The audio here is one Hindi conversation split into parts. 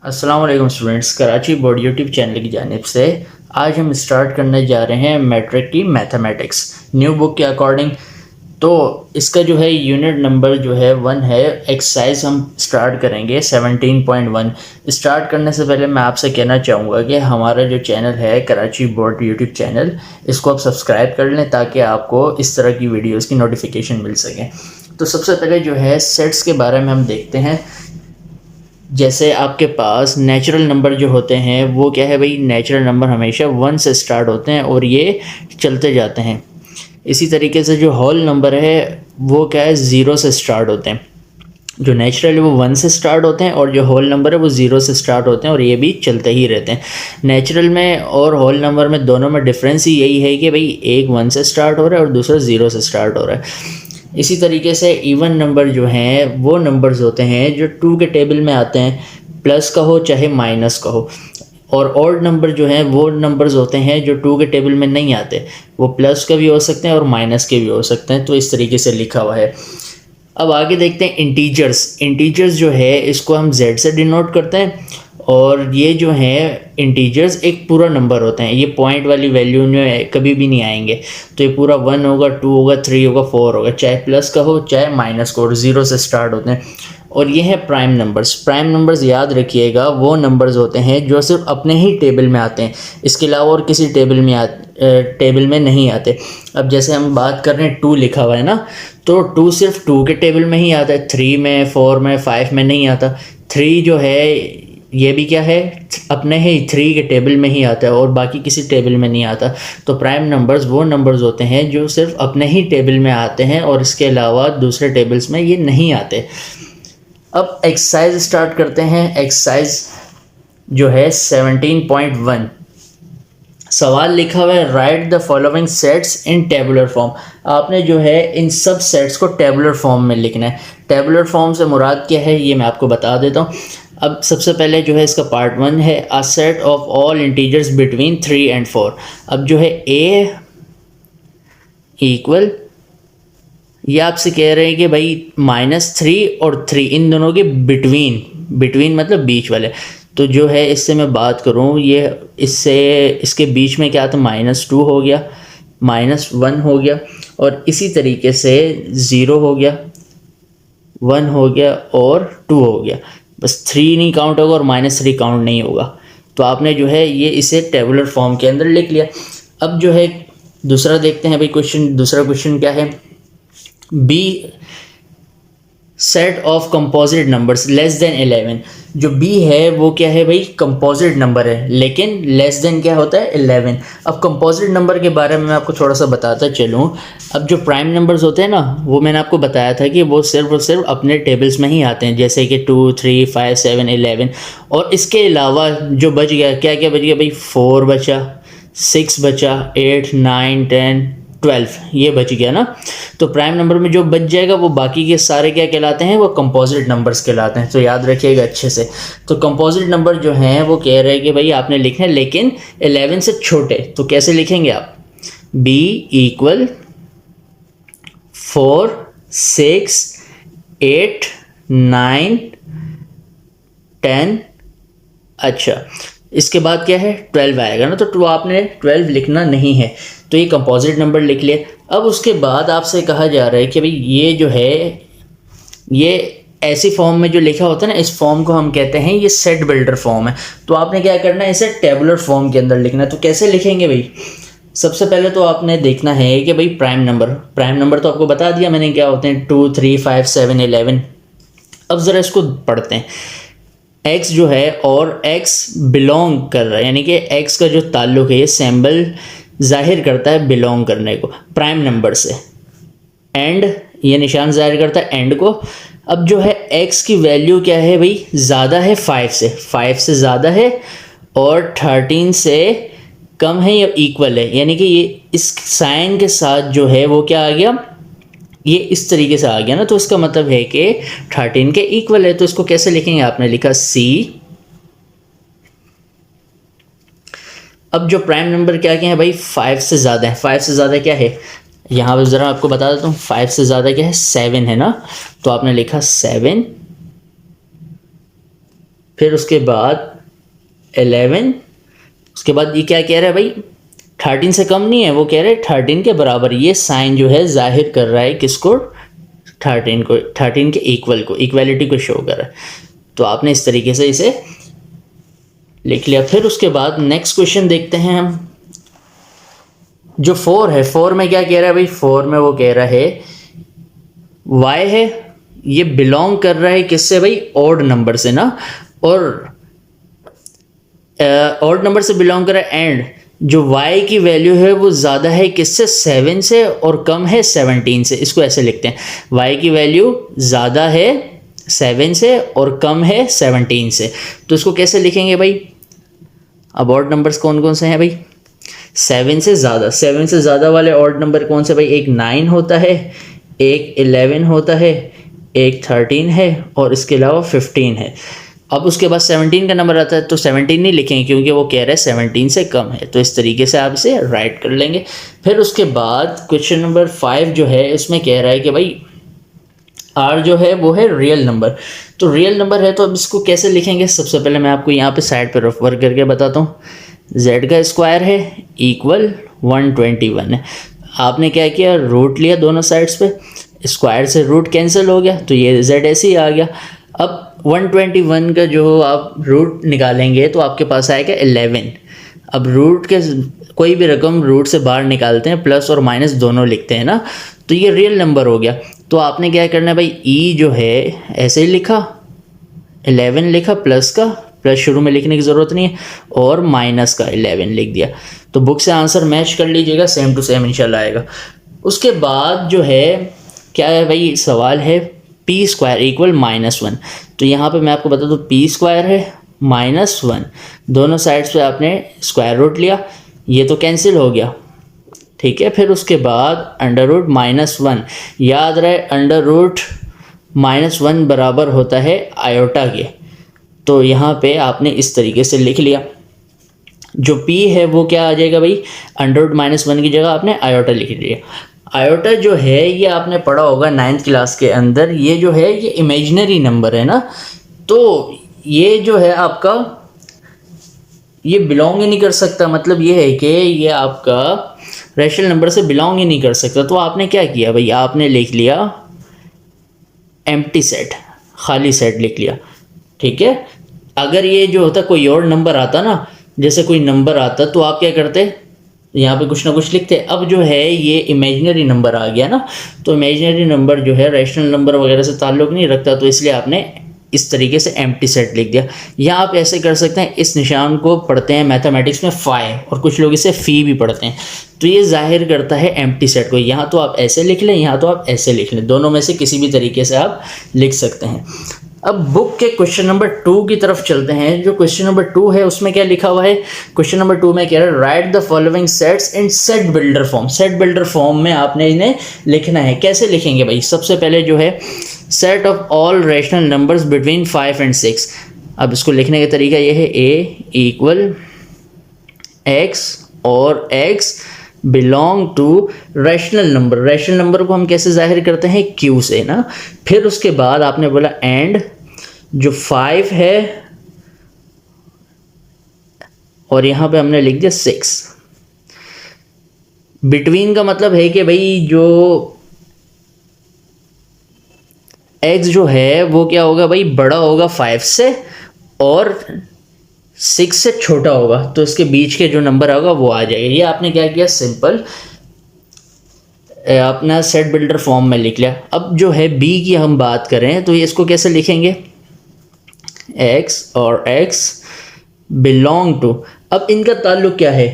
अस्सलाम वालेकुम students, Karachi board YouTube channel की जानिब से आज हम स्टार्ट करने जा रहे हैं मैट्रिक की मैथमेटिक्स न्यू बुक के अकॉर्डिंग। तो इसका जो है यूनिट नंबर जो है 1 है। एक्सरसाइज हम स्टार्ट करेंगे 17.1। स्टार्ट करने से पहले मैं आपसे कहना चाहूँगा कि हमारा जो चैनल है कराची बोर्ड यूट्यूब चैनल, इसको आप सब्सक्राइब कर लें ताकि आपको इस तरह की वीडियोज़ की नोटिफिकेशन मिल सके। तो सबसे पहले जो है सेट्स के बारे में हम देखते हैं। जैसे आपके पास नेचुरल नंबर जो होते हैं वो क्या है भाई, नेचुरल नंबर हमेशा 1 से स्टार्ट होते हैं और ये चलते जाते हैं। इसी तरीके से जो होल नंबर है वो क्या है, 0 से स्टार्ट होते हैं। जो नेचुरल है वो 1 से स्टार्ट होते हैं और जो होल नंबर है वो 0 से स्टार्ट होते हैं और ये भी चलते ही रहते हैं। नेचुरल में और होल नंबर में दोनों में डिफरेंस ही यही है कि भाई एक 1 से स्टार्ट हो रहा है और दूसरा 0 से स्टार्ट हो रहा है। इसी तरीके से इवन नंबर जो हैं वो नंबर्स होते हैं जो 2 के टेबल में आते हैं, प्लस का हो चाहे माइनस का हो। और ऑड नंबर जो हैं वो नंबर्स होते हैं जो 2 के टेबल में नहीं आते, वो प्लस का भी हो सकते हैं और माइनस के भी हो सकते हैं। तो इस तरीके से लिखा हुआ है। अब आगे देखते हैं इंटीजर्स। इंटीजर्स जो है इसको हम z से डिनोट करते हैं और ये जो है इंटीजर्स एक पूरा नंबर होते हैं। ये पॉइंट वाली वैल्यू में कभी भी नहीं आएंगे। तो ये पूरा 1 होगा, 2 होगा, 3 होगा, 4 होगा, चाहे प्लस का हो चाहे माइनस का हो, 0 से स्टार्ट होते हैं। और ये है प्राइम नंबर्स। प्राइम नंबर्स याद रखिएगा वो नंबर्स होते हैं जो सिर्फ अपने ही टेबल में आते हैं, इसके अलावा और किसी टेबल में नहीं आते। अब जैसे हम बात कर रहे हैं 2 लिखा हुआ है ना, तो 2 सिर्फ 2 के टेबल में ही आता है, 3 में, 4 में, 5 में नहीं आता। 3 जो है ये भी क्या है, अपने ही 3 के टेबल में ही आता है और बाकी किसी टेबल में नहीं आता। तो प्राइम नंबर्स वो नंबर्स होते हैं जो सिर्फ अपने ही टेबल में आते हैं और इसके अलावा दूसरे टेबल्स में ये नहीं आते। अब एक्सरसाइज स्टार्ट करते हैं। एक्सरसाइज जो है 17.1, सवाल लिखा हुआ है right the following sets in tabular form. आपने जो है इन सब सेट्स को टेबुलर फॉर्म में लिखना है। टेबुलर फॉर्म से मुराद क्या है ये मैं आपको बता देता हूँ। अब सबसे पहले जो है इसका पार्ट 1 है a set of all integers between 3 and 4। अब जो है a इक्वल, ये आपसे कह रहे हैं कि भाई -3 और 3 इन दोनों के बिटवीन मतलब बीच वाले। तो जो है इससे मैं बात करूँ, ये इससे इसके बीच में क्या था, -2 हो गया, -1 हो गया और इसी तरीके से 0 हो गया, 1 हो गया और 2 हो गया। बस 3 नहीं काउंट होगा और -3 काउंट नहीं होगा। तो आपने जो है ये इसे टेबुलर फॉर्म के अंदर लिख लिया। अब जो है दूसरा देखते हैं भाई क्वेश्चन। दूसरा क्वेश्चन क्या है, B set of composite numbers less than 11। जो बी है वो क्या है भाई, कंपोजिट नंबर है, लेकिन लेस देन क्या होता है, 11। अब कंपोजिट नंबर के बारे में मैं आपको थोड़ा सा बताता चलूँ। अब जो प्राइम नंबर्स होते हैं ना, वो मैंने आपको बताया था कि वो सिर्फ और सिर्फ अपने टेबल्स में ही आते हैं, जैसे कि 2, 3, 5, 7, 11। और इसके अलावा जो बच गया, क्या क्या बच गया भाई, 4 बचा, 6 बचा, 8, 9, 10, 12 ये बच गया ना। तो प्राइम नंबर में जो बच जाएगा वो बाकी के सारे क्या कहलाते हैं, वो कंपोजिट नंबर्स कहलाते हैं। तो याद रखिएगा अच्छे से। तो कंपोजिट नंबर जो हैं वो कह रहे हैं कि भाई आपने लिखना है लेकिन 11 से छोटे। तो कैसे लिखेंगे आप, b इक्वल 4, 6, 8, 9, 10। अच्छा, इसके बाद क्या है, 12 आएगा ना। तो आपने 12 लिखना नहीं है, तो ये कंपोजिट नंबर लिख लिया। अब उसके बाद आपसे कहा जा रहा है कि भाई ये जो है, ये ऐसी फॉर्म में जो लिखा होता है ना, इस फॉर्म को हम कहते हैं ये सेट बिल्डर फॉर्म है। तो आपने क्या करना है, इसे टेबुलर फॉर्म के अंदर लिखना है। तो कैसे लिखेंगे भाई, सबसे पहले तो आपने देखना है कि भाई प्राइम नंबर तो आपको बता दिया मैंने क्या होते हैं, 2, 3, 5, 7, 11। अब ज़रा इसको पढ़ते हैं। x जो है और x बिलोंग कर रहा है, यानी कि x का जो ताल्लुक है, ये सिंबल जाहिर करता है बिलोंग करने को प्राइम नंबर से। एंड ये निशान जाहिर करता है एंड को। अब जो है x की वैल्यू क्या है भाई, ज़्यादा है 5 से ज़्यादा है और 13 से कम है या इक्वल है, यानी कि ये इस साइन के साथ जो है वो क्या आ गया, ये इस तरीके से आ गया ना। तो इसका मतलब है कि 13 के इक्वल है। तो इसको कैसे लिखेंगे, आपने लिखा c। अब जो प्राइम नंबर क्या क्या है भाई, 5 से ज़्यादा है। 5 से ज़्यादा क्या है, यहाँ पर ज़रा आपको बता देता हूँ, 5 से ज़्यादा क्या है, 7 है ना। तो आपने लिखा 7 फिर उसके बाद 11, उसके बाद ये क्या कह रहा है भाई, 13 से कम नहीं है, वो कह रहे हैं 13 के बराबर। ये साइन जो है जाहिर कर रहा है किसको, 13 को, 13 के इक्वल को, इक्वालिटी को शो कर रहा है। तो आपने इस तरीके से इसे लिख लिया। फिर उसके बाद नेक्स्ट क्वेश्चन देखते हैं हम, जो 4 है, 4 में क्या कह रहा है भाई, 4 में वो कह रहा है y है, ये बिलोंग कर रहा है किससे भाई, ऑड नंबर से ना, और ऑड नंबर से बिलोंग कर रहा है, एंड जो y की वैल्यू है वो ज़्यादा है किससे, 7 से, और कम है 17 से। इसको ऐसे लिखते हैं, y की वैल्यू ज़्यादा है 7 से और कम है 17 से। तो इसको कैसे लिखेंगे भाई, अब ऑड नंबर्स कौन कौन से हैं भाई, 7 से ज़्यादा, 7 से ज़्यादा वाले ऑड नंबर कौन से भाई, एक 9 होता है, एक 11 होता है, एक 13 है, और इसके अलावा 15 है। अब उसके बाद 17 का नंबर आता है, तो 17 नहीं लिखेंगे क्योंकि वो कह रहा है 17 से कम है। तो इस तरीके से आप इसे राइट कर लेंगे। फिर उसके बाद क्वेश्चन नंबर 5 जो है, इसमें कह रहा है कि भाई r जो है वो है रियल नंबर। तो रियल नंबर है, तो अब इसको कैसे लिखेंगे, सबसे पहले मैं आपको यहाँ पे साइड पर रेफर करके बताता हूँ। z का स्क्वायर है इक्वल 121 है। आपने क्या किया, रूट लिया दोनों साइड्स पे, स्क्वायर से रूट कैंसिल हो गया, तो ये z ऐसे ही आ गया। अब 121 का जो आप रूट निकालेंगे तो आपके पास आएगा 11। अब रूट के कोई भी रकम रूट से बाहर निकालते हैं, प्लस और माइनस दोनों लिखते हैं ना, तो ये रियल नंबर हो गया। तो आपने क्या करना है भाई, ई जो है ऐसे ही लिखा, 11 लिखा, प्लस का, प्लस शुरू में लिखने की ज़रूरत नहीं है, और माइनस का 11 लिख दिया। तो बुक से आंसर मैच कर लीजिएगा, सेम टू सेम इंशाल्लाह आएगा। उसके बाद जो है क्या है भाई, सवाल है पी स्क्वायर इक्वल -1। तो यहाँ पे मैं आपको बता दूँ, पी स्क्वायर है -1, दोनों साइड्स पे आपने स्क्वायर रूट लिया, ये तो कैंसिल हो गया, ठीक है। फिर उसके बाद अंडर रूट -1, याद रहे अंडर रूट -1 बराबर होता है आयोटा के। तो यहाँ पे आपने इस तरीके से लिख लिया, जो p है वो क्या आ जाएगा भाई, अंडर रूट -1 की जगह आपने आयोटा लिख लिया। आयोटा जो है ये आपने पढ़ा होगा 9th क्लास के अंदर, ये जो है ये इमेजिनरी नंबर है ना, तो ये जो है आपका ये बिलोंग ही नहीं कर सकता, मतलब ये है कि ये आपका रैशनल नंबर से बिलोंग ही नहीं कर सकता। तो आपने क्या किया भाई, आपने लिख लिया एम्प्टी सेट, खाली सेट लिख लिया, ठीक है। अगर ये जो होता कोई और नंबर आता ना, जैसे कोई नंबर आता, तो आप क्या करते, यहाँ पे कुछ ना कुछ लिखते। अब जो है ये इमेजिनरी नंबर आ गया ना, तो इमेजिनरी नंबर जो है रैशनल नंबर वगैरह से ताल्लुक़ नहीं रखता, तो इसलिए आपने इस तरीके से एम्प्टी सेट लिख दिया। या आप ऐसे कर सकते हैं, इस निशान को पढ़ते हैं मैथमेटिक्स में फाई, और कुछ लोग इसे फ़ी भी पढ़ते हैं, तो ये जाहिर करता है एम्प्टी सेट को। यहाँ तो आप ऐसे लिख लें, यहाँ तो आप ऐसे लिख लें, दोनों में से किसी भी तरीके से आप लिख सकते हैं। अब बुक के क्वेश्चन नंबर 2 की तरफ चलते हैं। जो क्वेश्चन नंबर 2 है उसमें क्या लिखा हुआ है, क्वेश्चन नंबर 2 में कह रहा है right the following sets in set builder form. Set builder form में आपने इन्हें लिखना है। कैसे लिखेंगे भाई, सबसे पहले जो है set of all rational numbers between 5 and 6। अब इसको लिखने का तरीका ये है, a इक्वल x और x belong to rational number. Rational number को हम कैसे जाहिर करते हैं, q से ना। फिर उसके बाद आपने बोला एंड जो 5 है और यहाँ पे हमने लिख दिया 6। बिटवीन का मतलब है कि भाई जो x जो है वो क्या होगा भाई, बड़ा होगा 5 से और 6 से छोटा होगा, तो इसके बीच के जो नंबर होगा वो आ जाएगा। ये आपने क्या किया, सिंपल अपना सेट बिल्डर फॉर्म में लिख लिया। अब जो है b की हम बात करें तो ये इसको कैसे लिखेंगे, x और x बिलोंग टू। अब इनका ताल्लुक क्या है,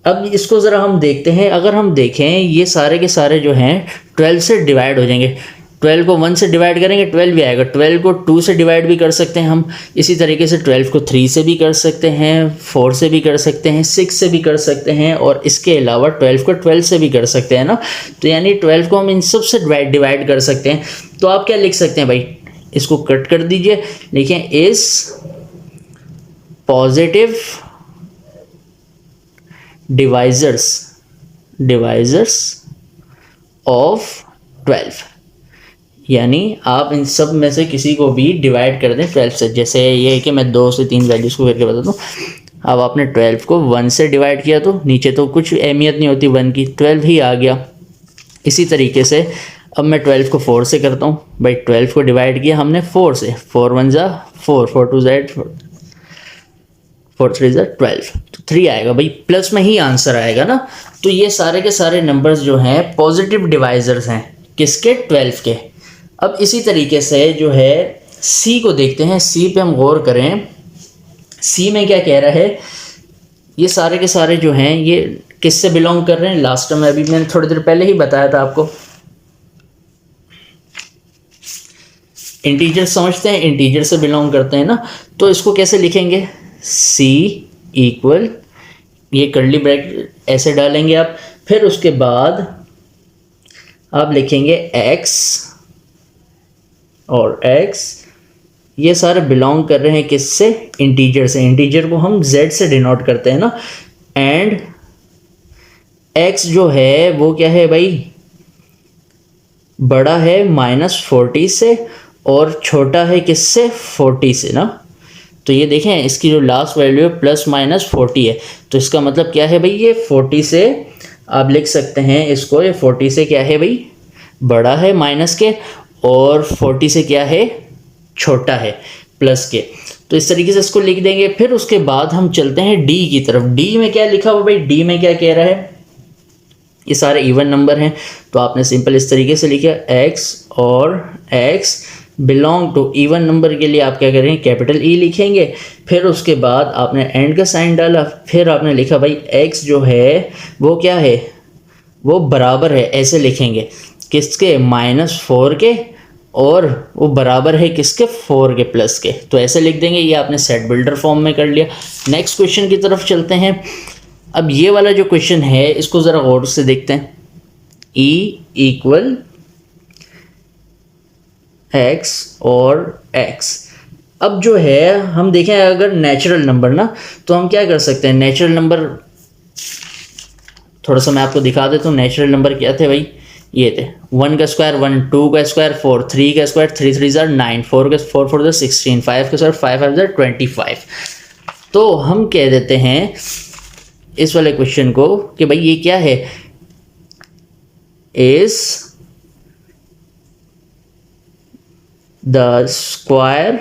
अब इसको ज़रा हम देखते हैं। अगर हम देखें ये सारे के सारे जो हैं 12 से डिवाइड हो जाएंगे। 12 को 1 से डिवाइड करेंगे 12 भी आएगा, 12 को 2 से डिवाइड भी कर सकते हैं हम, इसी तरीके से 12 को 3 से भी कर सकते हैं, 4 से भी कर सकते हैं, 6 से भी कर सकते हैं, और इसके अलावा 12 को 12 से भी कर सकते हैं ना। तो यानी 12 को हम इन सब से डिवाइड कर सकते हैं। तो आप क्या लिख सकते हैं भाई, इसको कट कर दीजिए, लिखें इस पॉजिटिव डिवाइजर्स ऑफ 12। यानी आप इन सब में से किसी को भी डिवाइड कर दें 12 से। जैसे ये है कि मैं 2 से 3 वैल्यूज़ को करके बता दूँ। अब आपने 12 को 1 से डिवाइड किया तो नीचे तो कुछ अहमियत नहीं होती 1 की, 12 ही आ गया। इसी तरीके से अब मैं 12 को 4 से करता हूँ। भाई 12 को डिवाइड किया हमने 4 से, 4 1 ज़ा 4, 4 2 ज़ा 8, 4 3 ज़ा 12, तो 3 आएगा भाई, प्लस में ही आंसर आएगा ना। तो ये सारे के सारे नंबर्स जो हैं पॉजिटिव डिवाइजर्स हैं किसके, 12 के। अब इसी तरीके से जो है सी को देखते हैं, सी पे हम गौर करें। सी में क्या कह रहा है, ये सारे के सारे जो हैं ये किससे बिलोंग कर रहे हैं, लास्ट में अभी मैंने थोड़ी देर पहले ही बताया था आपको। इंटीजर समझते हैं, इंटीजर से बिलोंग करते हैं ना। तो इसको कैसे लिखेंगे, सी इक्वल, ये कर्ली ब्रैकेट ऐसे डालेंगे आप, फिर उसके बाद आप लिखेंगे x और x, ये सारे बिलोंग कर रहे हैं किससे, इंटीजर से। इंटीजर को हम z से डिनोट करते हैं ना। एंड x जो है वो क्या है भाई, बड़ा है -40 से और छोटा है किससे, 40 से ना। तो ये देखें इसकी जो लास्ट वैल्यू है ±40 है, तो इसका मतलब क्या है भाई, ये 40 से आप लिख सकते हैं इसको, ये 40 से क्या है भाई, बड़ा है माइनस के, और 40 से क्या है, छोटा है प्लस के। तो इस तरीके से इसको लिख देंगे। फिर उसके बाद हम चलते हैं डी की तरफ। डी में क्या लिखा हुआ भाई, डी में क्या कह रहा है, ये सारे इवन नंबर हैं, तो आपने सिंपल इस तरीके से लिखा x और x belong to even number के लिए आप क्या करेंगे, कैपिटल ई लिखेंगे। फिर उसके बाद आपने एंड का साइन डाला, फिर आपने लिखा भाई x जो है वो क्या है, वो बराबर है, ऐसे लिखेंगे किसके, -4 के, और वो बराबर है किसके, 4 के प्लस के। तो ऐसे लिख देंगे। ये आपने सेट बिल्डर फॉर्म में कर लिया। नेक्स्ट क्वेश्चन की तरफ चलते हैं। अब ये वाला जो क्वेश्चन है इसको ज़रा गौर से देखते हैं। e इक्वल x और x। अब जो है हम देखें अगर नेचुरल नंबर ना, तो हम क्या कर सकते हैं, नेचुरल नंबर थोड़ा सा मैं आपको दिखा देता हूँ। नेचुरल नंबर क्या थे भाई, ये थे 1 का स्क्वायर 1, 2 का स्क्वायर 4, 3 का स्क्वायर 3 3 ज़ा 9, 4 का 4 4 ज़ा 16, 5 का स्क्वायर 5 5 ज़ा 25। तो हम कह देते हैं इस वाले क्वेश्चन को कि भाई ये क्या है, is the square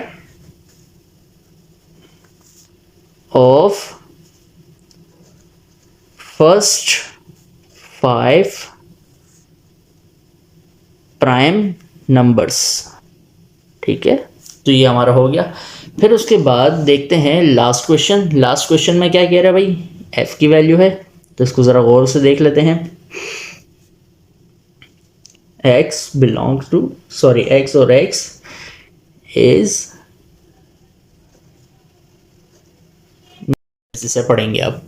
of first 5 prime numbers. ठीक है, तो ये हमारा हो गया। फिर उसके बाद देखते हैं लास्ट क्वेश्चन। लास्ट क्वेश्चन में क्या कह रहा है भाई, f की वैल्यू है, तो इसको ज़रा गौर से देख लेते हैं। x belongs to, sorry x और x इज, इसे पढ़ेंगे अब।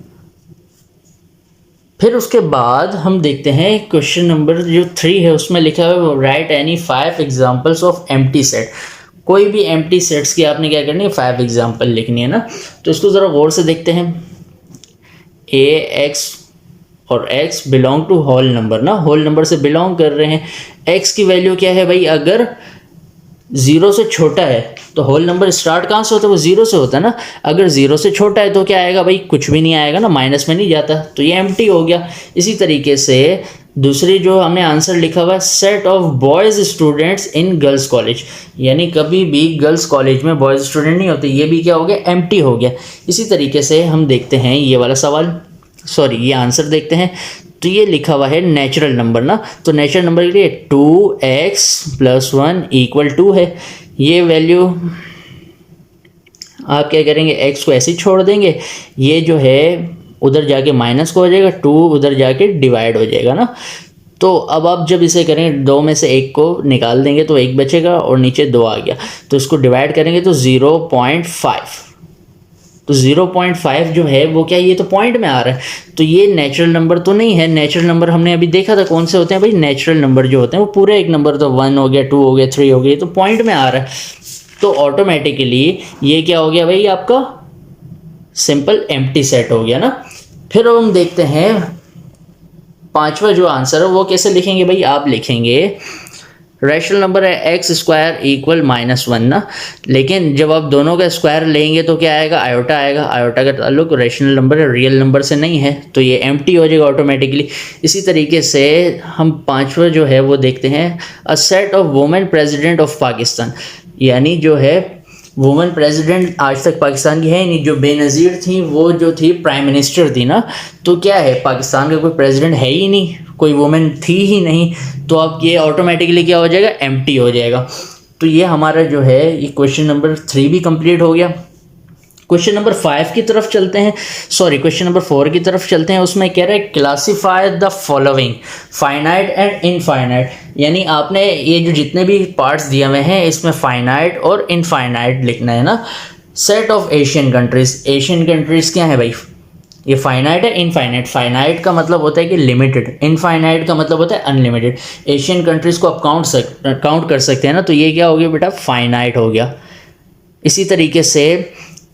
फिर उसके बाद हम देखते हैं क्वेश्चन नंबर जो 3 है, उसमें लिखा है right any 5 examples of empty set. कोई भी एम्प्टी सेट्स की आपने क्या करनी है, 5 एग्जाम्पल लिखनी है ना। तो इसको ज़रा गौर से देखते हैं। a x और x belong to whole number ना, होल नंबर से बिलोंग कर रहे हैं। x की वैल्यू क्या है भाई, अगर 0 से छोटा है तो होल नंबर स्टार्ट कहाँ से होता है, वो 0 से होता है ना। अगर 0 से छोटा है तो क्या आएगा भाई, कुछ भी नहीं आएगा ना, माइनस में नहीं जाता, तो ये एम्प्टी हो गया। इसी तरीके से दूसरी जो हमने आंसर लिखा हुआ है, set of boys students in girls college, यानी कभी भी गर्ल्स कॉलेज में बॉयज़ स्टूडेंट नहीं होते, ये भी क्या हो गया, एम्प्टी हो गया। इसी तरीके से हम देखते हैं ये वाला सवाल, सॉरी ये आंसर देखते हैं। तो ये लिखा हुआ है नेचुरल नंबर ना, तो नेचुरल नंबर के लिए 2x + 1 = 2 है। ये वैल्यू आप क्या करेंगे, x को ऐसे ही छोड़ देंगे, ये जो है उधर जाके माइनस को हो जाएगा, 2 उधर जाके डिवाइड हो जाएगा ना। तो अब आप जब इसे करेंगे, 2 में से 1 को निकाल देंगे तो 1 बचेगा और नीचे 2 आ गया, तो इसको डिवाइड करेंगे तो 0.5। तो 0.5 जो है वो क्या, ये तो पॉइंट में आ रहा है, तो ये नेचुरल नंबर तो नहीं है। नेचुरल नंबर हमने अभी देखा था कौन से होते हैं भाई, नेचुरल नंबर जो होते हैं वो पूरे एक नंबर, तो 1 हो गया, 2 हो गया, 3 हो गया, तो पॉइंट में आ रहा है, तो ऑटोमेटिकली ये क्या हो गया भाई, आपका सिंपल एम्प्टी सेट हो गया ना। फिर अब हम देखते हैं 5वां जो आंसर है वो कैसे लिखेंगे भाई, आप लिखेंगे रैशनल नंबर है एक्स स्क्वायर इक्वल -1 ना, लेकिन जब आप दोनों का स्क्वायर लेंगे तो क्या आएगा, आयोटा आएगा। आयोटा का ताल्लुक रैशनल नंबर है, रियल नंबर से नहीं है, तो ये एम्प्टी हो जाएगा ऑटोमेटिकली। इसी तरीके से हम पांचवा जो है वो देखते हैं, a set of women president of Pakistan, यानी जो है वुमेन प्रेसिडेंट आज तक पाकिस्तान की है नहीं, जो बेनज़ीर थी वो जो थी प्राइम मिनिस्टर थी ना, तो क्या है पाकिस्तान का कोई प्रेसिडेंट है ही नहीं, कोई वुमेन थी ही नहीं, तो अब ये ऑटोमेटिकली क्या हो जाएगा, एम्प्टी हो जाएगा। तो ये हमारा जो है ये क्वेश्चन नंबर 3 भी कंप्लीट हो गया। क्वेश्चन नंबर 5 की तरफ चलते हैं, सॉरी क्वेश्चन नंबर 4 की तरफ चलते हैं। उसमें कह रहा है classify the following finite and infinite, यानी आपने ये जो जितने भी पार्ट्स दिए हुए हैं इसमें फाइनाइट और इनफाइनाइट लिखना है ना। Set of Asian countries, Asian countries क्या है भाई, ये फाइनाइट है इनफाइनाइट। फाइनाइट का मतलब होता है कि लिमिटेड, इनफाइनाइट का मतलब होता है अनलिमिटेड। एशियन कंट्रीज को आप काउंट कर सकते हैं ना, तो ये क्या हो गया बेटा, फाइनाइट हो गया। इसी तरीके से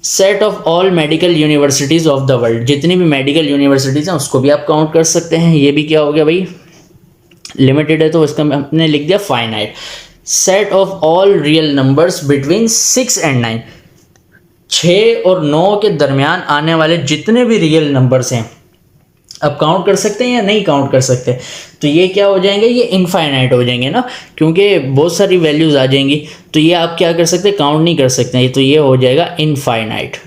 set of all medical universities of the world, जितनी भी मेडिकल यूनिवर्सिटीज़ हैं उसको भी आप काउंट कर सकते हैं, ये भी क्या हो गया भाई, लिमिटेड है तो इसका हमने लिख दिया finite. Set of all real numbers between 6 and 9, 6 और 9 के दरमियान आने वाले जितने भी रियल नंबर्स हैं अब काउंट कर सकते हैं या नहीं काउंट कर सकते, तो ये क्या हो जाएंगे, ये इनफाइनाइट हो जाएंगे ना, क्योंकि बहुत सारी वैल्यूज़ आ जाएंगी, तो ये आप क्या कर सकते हैं, काउंट नहीं कर सकते हैं, तो ये हो जाएगा इनफाइनाइट।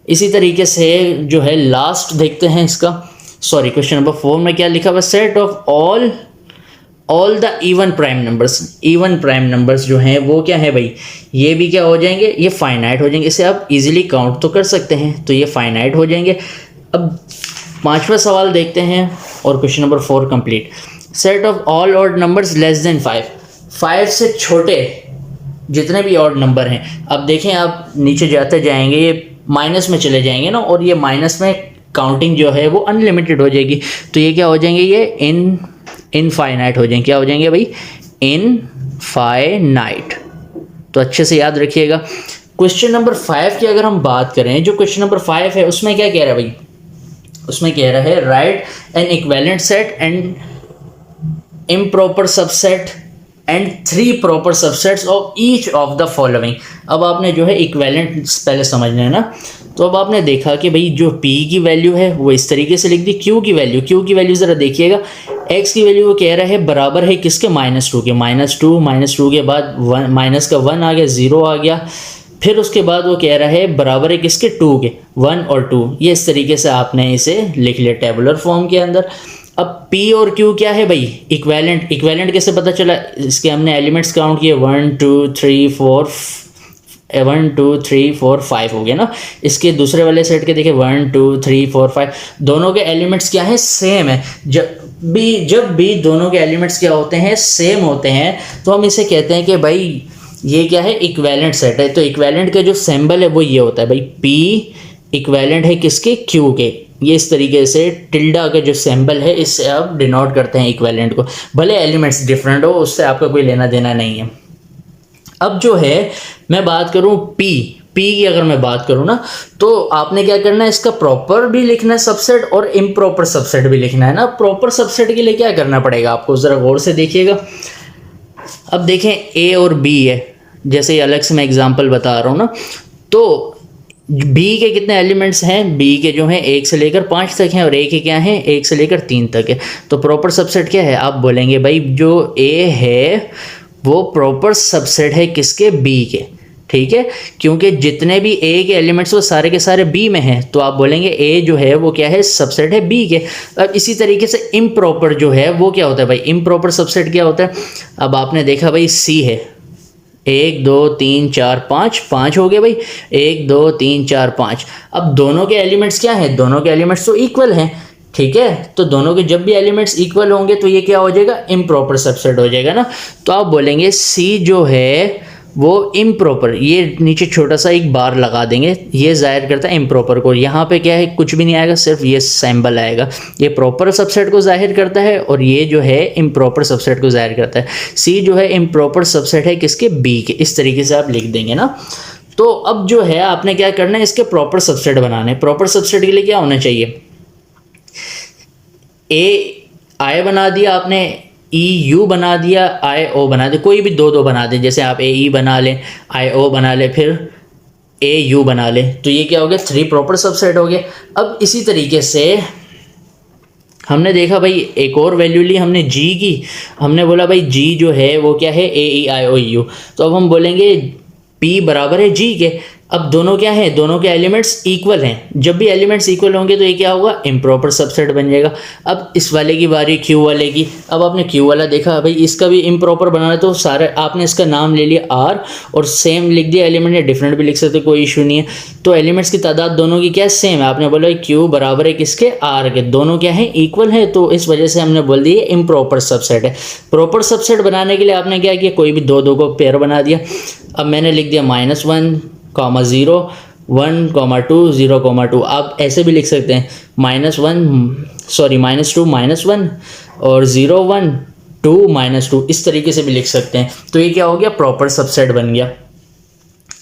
इसी तरीके से जो है लास्ट देखते हैं इसका, सॉरी क्वेश्चन नंबर 4 में क्या लिखा हुआ, set of all the even prime numbers, even prime numbers जो हैं वो क्या है भाई, ये भी क्या हो जाएंगे, ये फाइनाइट हो जाएंगे। इसे आप इजीली काउंट तो कर सकते हैं, तो ये फाइनाइट हो जाएंगे। अब पांचवा सवाल देखते हैं और question number 4 complete. Set of all odd numbers less then 5, 5 से छोटे जितने भी ऑड नंबर हैं। अब देखें आप नीचे जाते जाएंगे ये माइनस में चले जाएंगे ना, और ये माइनस में काउंटिंग जो है वो अनलिमिटेड हो जाएगी, तो ये क्या हो जाएंगे, ये इनफाइनाइट हो जाएंगे। क्या हो जाएंगे भाई, इनफाइनाइट। तो अच्छे से याद रखिएगा। क्वेश्चन नंबर 5 की अगर हम बात करें, जो क्वेश्चन नंबर 5 है उसमें क्या कह रहा है भाई, उसमें कह रहा है right N equivalent set and improper subset and 3 proper subsets of each of the following. अब आपने जो है इक्विवेलेंट पहले समझना है ना, तो अब आपने देखा कि भाई जो p की वैल्यू है वो इस तरीके से लिख दी, q की वैल्यू ज़रा देखिएगा, x की वैल्यू वो कह रहा है बराबर है किसके, -2 के, -2 के बाद माइनस का 1 आ गया, 0 आ गया, फिर उसके बाद वो कह रहा है बराबर है किसके, 2 के, 1 और 2। ये इस तरीके से आपने इसे लिख लिया टेबुलर फॉर्म के अंदर। अब p और q क्या है भाई, इक्विवेलेंट। इक्विवेलेंट कैसे पता चला, इसके हमने एलिमेंट्स काउंट किए, 1 2 3 4 1 2 3 4 5 हो गया ना। इसके दूसरे वाले सेट के देखिए 1 2 3 4 5, दोनों के एलिमेंट्स क्या है, सेम है। जब भी दोनों के एलिमेंट्स क्या होते हैं, सेम होते हैं, तो हम इसे कहते हैं कि भाई ये क्या है, इक्विवेलेंट सेट है। तो इक्विवेलेंट का जो सिंबल है वो ये होता है भाई, p इक्विवेलेंट है किसके, q के। ये इस तरीके से टिल्डा का जो सिंबल है इससे आप डिनोट करते हैं इक्विवेलेंट को, भले एलिमेंट्स डिफरेंट हो, उससे आपका कोई लेना देना नहीं है। अब जो है मैं बात करूं p की अगर मैं बात करूं ना, तो आपने क्या करना है, इसका प्रॉपर भी लिखना है सबसेट और इम्प्रॉपर सबसेट भी लिखना है ना। प्रॉपर सबसेट के लिए क्या करना पड़ेगा आपको, जरा गौर से देखिएगा। अब देखें a और b है, जैसे अलग से मैं एग्जांपल बता रहा हूँ ना, तो b के कितने एलिमेंट्स हैं, b के जो हैं 1 से लेकर 5 तक हैं, और a के क्या हैं 1 से लेकर 3 तक है। तो प्रॉपर सबसेट क्या है, आप बोलेंगे भाई जो a है वो प्रॉपर सबसेट है किसके, b के, ठीक है, क्योंकि जितने भी a के एलिमेंट्स वो सारे के सारे b में हैं, तो आप बोलेंगे a जो है वो क्या है, सबसेट है b के। अब इसी तरीके से इम्प्रॉपर जो है वो क्या होता है भाई, इम्प्रॉपर सबसेट क्या होता है। अब आपने देखा भाई c है, 1 2 3 4 5 हो गए भाई, 1 2 3 4 5। अब दोनों के एलिमेंट्स क्या हैं, दोनों के एलिमेंट्स तो इक्वल हैं, ठीक है, तो दोनों के जब भी एलिमेंट्स इक्वल होंगे तो ये क्या हो जाएगा, इम्प्रॉपर सबसेट हो जाएगा ना। तो आप बोलेंगे c जो है वो इम्प्रॉपर, ये नीचे छोटा सा एक बार लगा देंगे, ये जाहिर करता है इम्प्रॉपर को। यहाँ पे क्या है, कुछ भी नहीं आएगा, सिर्फ ये सिंबल आएगा, ये प्रॉपर सबसेट को जाहिर करता है और ये जो है इम्प्रॉपर सबसेट को जाहिर करता है। c जो है इम्प्रॉपर सबसेट है किसके, b के। इस तरीके से आप लिख देंगे ना। तो अब जो है आपने क्या करना है, इसके प्रॉपर सबसेट बनाने। प्रॉपर सबसेट के लिए क्या होना चाहिए, a i बना दिया आपने ई यू बना दिया, आई ओ बना दिया, कोई भी दो बना दें, जैसे आप ए ई बना लें, आई ओ बना लें, फिर ए यू बना लें, तो ये क्या हो गया, 3 प्रॉपर सबसेट हो गया। अब इसी तरीके से हमने देखा भाई एक और वैल्यू ली हमने जी की, हमने बोला भाई जी जो है वो क्या है, ए ई आई ओ यू, तो अब हम बोलेंगे पी बराबर है जी के। अब दोनों क्या है, दोनों के एलिमेंट्स इक्वल हैं, जब भी एलिमेंट्स इक्वल होंगे तो ये क्या होगा, इम्प्रॉपर सबसेट बन जाएगा। अब इस वाले की बारी क्यू वाले की, अब आपने क्यू वाला देखा भाई इसका भी इम्प्रॉपर बनाना है, तो सारे आपने इसका नाम ले लिया आर और सेम लिख दिया एलिमेंट, या डिफरेंट भी लिख सकते, कोई इशू नहीं है। तो एलिमेंट्स की तादाद दोनों की क्या है, सेम है, आपने बोला क्यू बराबर है किसके, आर के, दोनों क्या है, इक्वल है, तो इस वजह से हमने बोल दिया इम्प्रॉपर सबसेट है। प्रॉपर सबसेट बनाने के लिए आपने क्या किया, कोई भी दो को पेयर बना दिया। अब मैंने लिख दिया -1, 0, 1, 2, 0, 2, आप ऐसे भी लिख सकते हैं -2, -1 और 0, 1, 2, -2, इस तरीके से भी लिख सकते हैं। तो ये क्या हो गया, प्रॉपर सबसेट बन गया।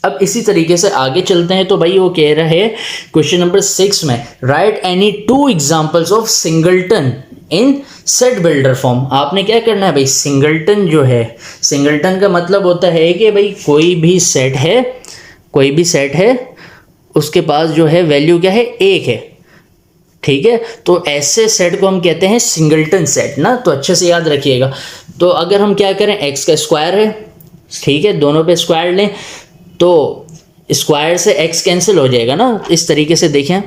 अब इसी तरीके से आगे चलते हैं, तो भाई वो कह रहा है क्वेश्चन नंबर 6 में, right any 2 examples of singleton in set builder form. आपने क्या करना है भाई, सिंगलटन जो है, सिंगलटन का मतलब होता है कि भाई कोई भी सेट है उसके पास जो है वैल्यू क्या है, 1 है, ठीक है। तो ऐसे सेट को हम कहते हैं सिंगलटन सेट ना, तो अच्छे से याद रखिएगा। तो अगर हम क्या करें, x का स्क्वायर है, ठीक है, दोनों पे स्क्वायर लें तो स्क्वायर से x कैंसिल हो जाएगा ना, इस तरीके से देखें,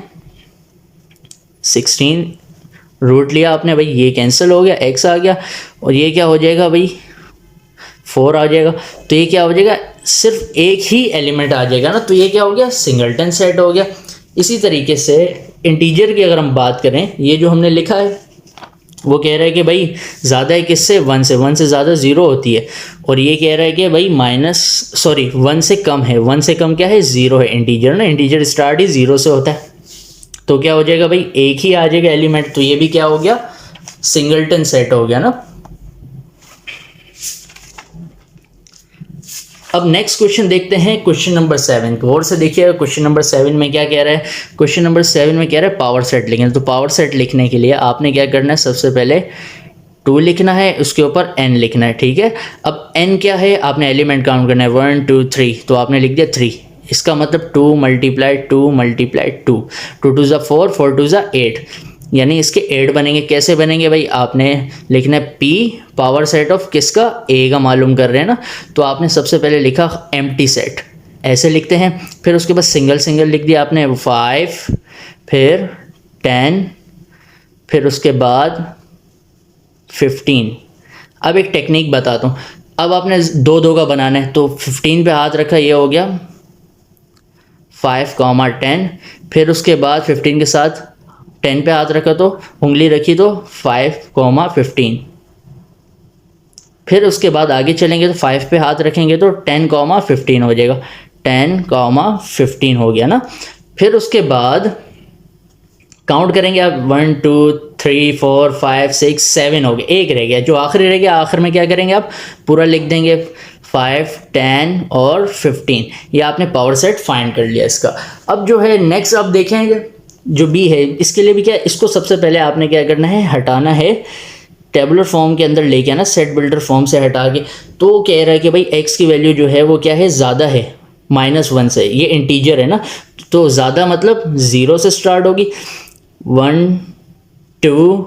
16 रूट लिया आपने भाई, ये कैंसिल हो गया, x आ गया, और ये क्या हो जाएगा भाई, 4 आ जाएगा। तो ये क्या हो जाएगा, सिर्फ एक ही एलिमेंट आ जाएगा ना, तो ये क्या हो गया, सिंगलटन सेट हो गया। इसी तरीके से इंटीजर की अगर हम बात करें, ये जो हमने लिखा है वो कह रहा है कि भाई ज़्यादा है किससे, 1 से, 1 से ज़्यादा 0 होती है, और ये कह रहा है कि भाई 1 से कम है, 1 से कम क्या है, 0 है। इंटीजर ना, इंटीजर स्टार्ट ही 0 से होता है, तो क्या हो जाएगा भाई, एक ही आ जाएगा एलिमेंट, तो ये भी क्या हो गया, सिंगलटन सेट हो गया ना। अब नेक्स्ट क्वेश्चन देखते हैं, क्वेश्चन नंबर 7, गौर से देखिएगा। क्वेश्चन नंबर 7 में क्या कह रहा है, क्वेश्चन नंबर 7 में कह रहा है पावर सेट लिखें। तो पावर सेट लिखने के लिए आपने क्या करना है, सबसे पहले 2 लिखना है, उसके ऊपर n लिखना है, ठीक है। अब n क्या है, आपने एलिमेंट काउंट करना है, 1 2 3, तो आपने लिख दिया 3, इसका मतलब 2 × 2 × 2, 2 2 4, 4 2 8, यानी इसके 8 बनेंगे। कैसे बनेंगे भाई, आपने लिखना है p पावर सेट ऑफ किसका, a का मालूम कर रहे हैं ना, तो आपने सबसे पहले लिखा एम्प्टी सेट, ऐसे लिखते हैं। फिर उसके बाद सिंगल लिख दिया आपने, 5, फिर 10, फिर उसके बाद 15। अब एक टेक्निक बताता हूँ, अब आपने 2 का बनाना है, तो 15 पे हाथ रखा, ये हो गया 5, 10, फिर उसके बाद 15 के साथ 10 पे हाथ रखा तो उंगली रखी तो 5, 15, फिर उसके बाद आगे चलेंगे तो 5 पे हाथ रखेंगे तो 10, 15 हो जाएगा, 10, 15 हो गया ना। फिर उसके बाद काउंट करेंगे आप, 1 2 3 4 5 6 7 हो गया, एक रह गया, जो आखिरी रह गया, आखिर में क्या करेंगे आप, पूरा लिख देंगे 5, 10 और 15। ये आपने पावर सेट फाइंड कर लिया इसका। अब जो है नेक्स्ट अब देखेंगे जो बी है, इसके लिए भी क्या, इसको सबसे पहले आपने क्या करना है, हटाना है, टेबुलर फॉर्म के अंदर लेके आना, सेट बिल्डर फॉर्म से हटा के। तो कह रहा है कि भाई x की वैल्यू जो है वो क्या है, ज़्यादा है -1 से, ये इंटीजर है ना, तो ज़्यादा मतलब 0 से स्टार्ट होगी, 1 2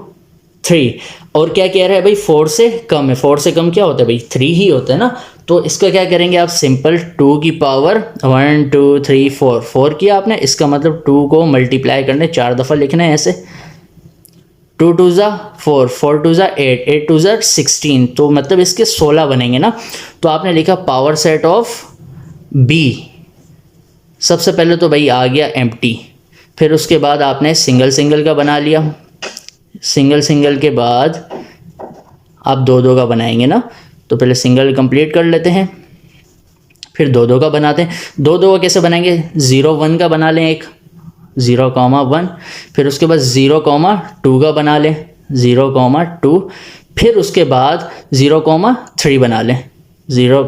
3, और क्या कह रहा है भाई 4 से कम है, 4 से कम क्या होता है भाई, 3 ही होता है ना। तो इसका क्या करेंगे आप, सिंपल 2 की पावर 1 2 3 4, 4 किया आपने, इसका मतलब 2 को मल्टीप्लाई करने 4 दफ़ा लिखना है ऐसे, 2 2 4, 4 2 8, 8 2 16, तो मतलब इसके 16 बनेंगे ना। तो आपने लिखा पावर सेट ऑफ बी, सबसे पहले तो भाई आ गया एम्प्टी, फिर उसके बाद आपने सिंगल का बना लिया, सिंगल के बाद आप 2 का बनाएंगे ना, तो पहले सिंगल कंप्लीट कर लेते हैं, फिर 2 का बनाते हैं। 2 का कैसे बनाएंगे, 0 1 का बना लें, एक 0, 1, फिर उसके बाद 0, 2 का बना लें, 0, 2, फिर उसके बाद 0, 3 बना लें, 0,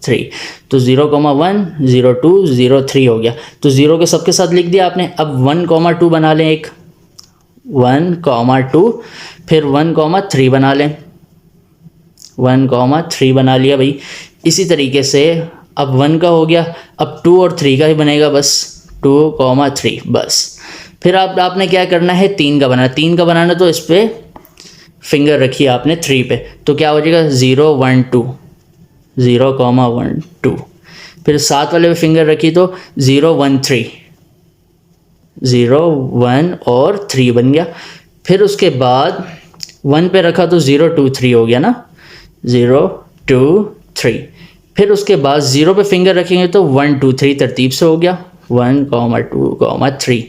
3, तो 0, 1, 0 2 0 3 हो गया। तो 0 के सबके साथ लिख दिया आपने। अब 1, 2 बना लें, एक 1, 2, फिर 1, 3 बना लें, 1,3 बना लिया भाई। इसी तरीके से अब 1 का हो गया, अब 2 और 3 का ही बनेगा बस, 2,3 बस। फिर आपने क्या करना है, 3 का बनाना। 3 का बनाना तो इस पर फिंगर रखिए आपने 3 पे, तो क्या हो जाएगा 0, 1, 2, 0,1, 2। फिर 7 वाले पे फिंगर रखी तो 0, 1, 3, 0, 1 और 3 बन गया। फिर उसके बाद 1 पे रखा तो 0, 2, 3 हो गया ना, 0, 2, 3। फिर उसके बाद 0 पे फिंगर रखेंगे तो 1, 2, 3 तरतीब से हो गया, 1, 2, 3।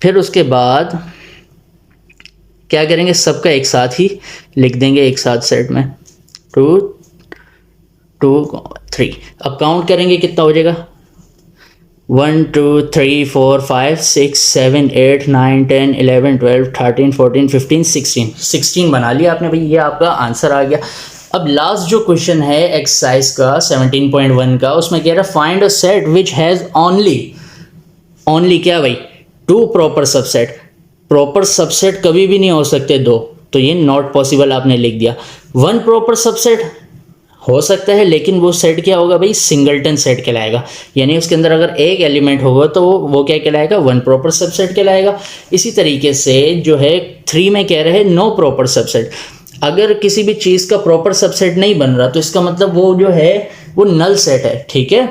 फिर उसके बाद क्या करेंगे, सबका एक साथ ही लिख देंगे, एक साथ सेट में 2, 2, 3। अब काउंट करेंगे कितना हो जाएगा, 1, 2, 3, 4, 5, 6, 7, 8, 9, 10, 11, 12, 13, 14, 15, 16 बना लिया आपने भाई, ये आपका आंसर आ गया। अब लास्ट जो क्वेश्चन है एक्सरसाइज का 17.1 का, उसमें कह रहा है find a set which has only क्या भाई, 2 प्रॉपर सबसेट। प्रॉपर सबसेट कभी भी नहीं हो सकते 2, तो ये नॉट पॉसिबल आपने लिख दिया। 1 प्रॉपर सबसेट हो सकता है, लेकिन वो सेट क्या होगा भाई, सिंगलटन सेट कहलाएगा। यानी उसके अंदर अगर एक एलिमेंट होगा तो वो क्या कहलाएगा, 1 प्रॉपर सबसेट कहलाएगा। इसी तरीके से जो है 3 में कह रहे हैं नो प्रॉपर सबसेट। अगर किसी भी चीज़ का प्रॉपर सबसेट नहीं बन रहा तो इसका मतलब वो जो है वो नल सेट है, ठीक है।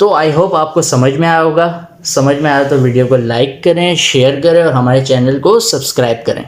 तो आई होप आपको समझ में आया होगा। समझ में आया तो वीडियो को लाइक करें, शेयर करें और हमारे चैनल को सब्सक्राइब करें।